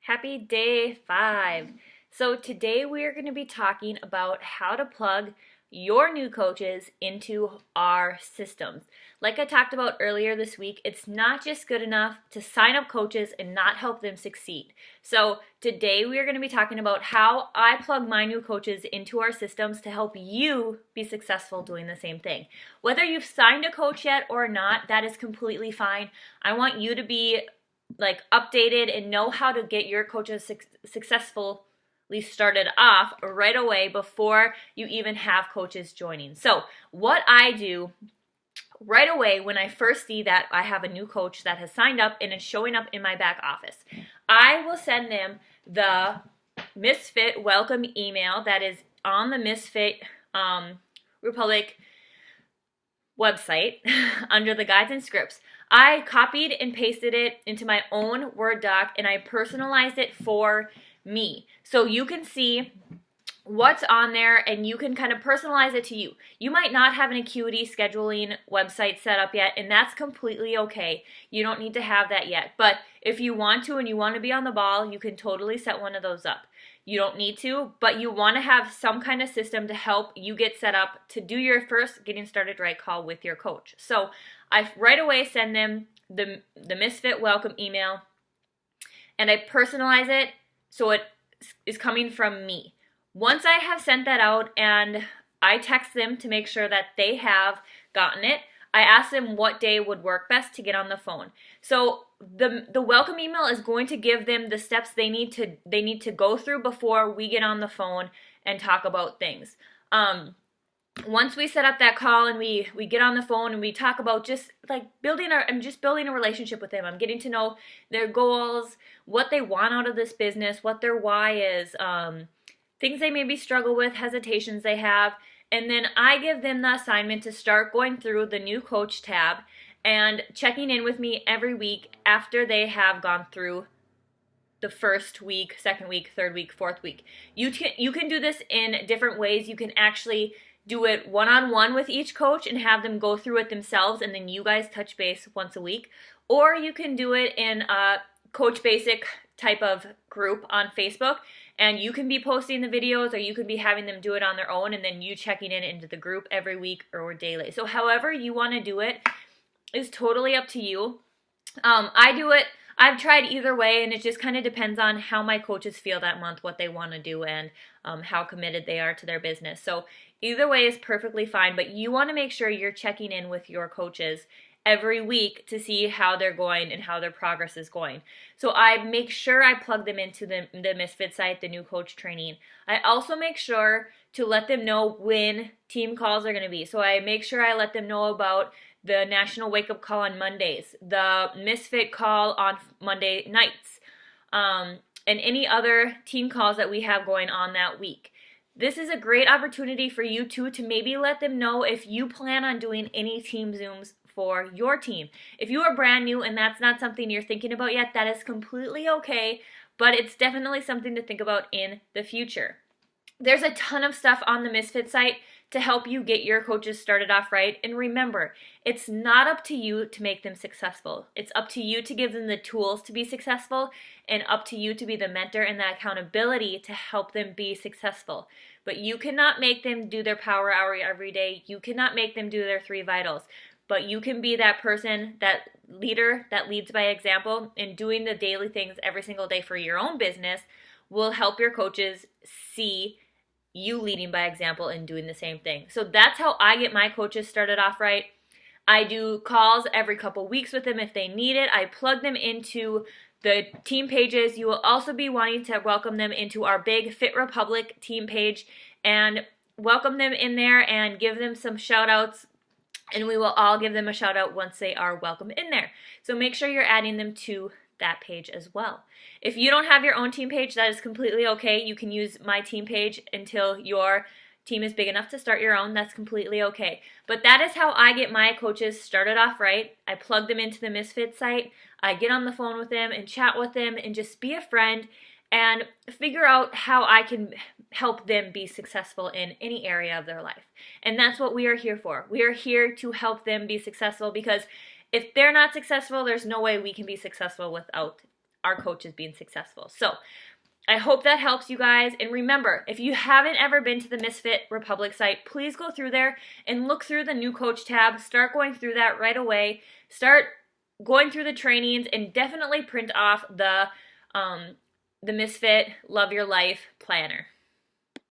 Happy day 5. So today we are going to be talking about how to plug your new coaches into our systems. Like I talked about earlier this week, it's not just good enough to sign up coaches and not help them succeed. So today we are going to be talking about how I plug my new coaches into our systems to help you be successful doing the same thing. Whether you've signed a coach yet or not, that is completely fine. I want you to be updated and know how to get your coaches successfully started off right away before you even have coaches joining. So what I do right away when I first see that I have a new coach that has signed up and is showing up in my back office, I will send them the Misfit welcome email that is on the Misfit Republic website under the guides and scripts. I copied and pasted it into my own Word doc and I personalized it for me. So you can see what's on there and you can kind of personalize it to you. You might not have an Acuity scheduling website set up yet, and that's completely okay. You don't need to have that yet. But if you want to and you want to be on the ball, you can totally set one of those up. You don't need to, but you want to have some kind of system to help you get set up to do your first getting started right call with your coach. So I right away send them the Misfit welcome email and I personalize it so it is coming from me. Once I have sent that out and I text them to make sure that they have gotten it, I ask them what day would work best to get on the phone. So the welcome email is going to give them the steps they need to go through before we get on the phone and talk about things. Once we set up that call and we get on the phone and we talk about just building a relationship with them. I'm getting to know their goals, what they want out of this business, what their why is, things they maybe struggle with, hesitations they have. And then I give them the assignment to start going through the new coach tab and checking in with me every week after they have gone through the first week, second week, third week, fourth week. You can do this in different ways. You can actually do it one-on-one with each coach and have them go through it themselves and then you guys touch base once a week. Or you can do it in a Coach Basic type of group on Facebook. And you can be posting the videos or you can be having them do it on their own and then you checking in into the group every week or daily. So however you want to do it is totally up to you. I've tried either way and it just kind of depends on how my coaches feel that month, what they want to do, and how committed they are to their business. So either way is perfectly fine, but you want to make sure you're checking in with your coaches every week to see how they're going and how their progress is going. So I make sure I plug them into the Misfit site, the new coach training. I also make sure to let them know when team calls are going to be. So I make sure I let them know about the National Wake Up Call on Mondays, the Misfit call on Monday nights, and any other team calls that we have going on that week. This is a great opportunity for you too to maybe let them know if you plan on doing any team Zooms for your team. If you are brand new and that's not something you're thinking about yet, that is completely okay, but it's definitely something to think about in the future. There's a ton of stuff on the Misfit site to help you get your coaches started off right. And remember, it's not up to you to make them successful. It's up to you to give them the tools to be successful and up to you to be the mentor and the accountability to help them be successful. But you cannot make them do their power hour every day. You cannot make them do their 3 vitals. But you can be that person, that leader that leads by example, and doing the daily things every single day for your own business will help your coaches see you leading by example and doing the same thing. So that's how I get my coaches started off right. I do calls every couple weeks with them if they need it. I plug them into the team pages. You will also be wanting to welcome them into our big Fit Republic team page and welcome them in there and give them some shout outs. And we will all give them a shout out once they are welcome in there. So make sure you're adding them to that page as well. If you don't have your own team page, that is completely okay. You can use my team page until your team is big enough to start your own. That's completely okay. But that is how I get my coaches started off right. I plug them into the Misfit site. I get on the phone with them and chat with them and just be a friend and figure out how I can help them be successful in any area of their life. And that's what we are here for. We are here to help them be successful because if they're not successful, there's no way we can be successful without our coaches being successful. So I hope that helps you guys. And remember, if you haven't ever been to the Misfit Republic site, please go through there and look through the new coach tab. Start going through that right away. Start going through the trainings and definitely print off the Misfit Love Your Life planner.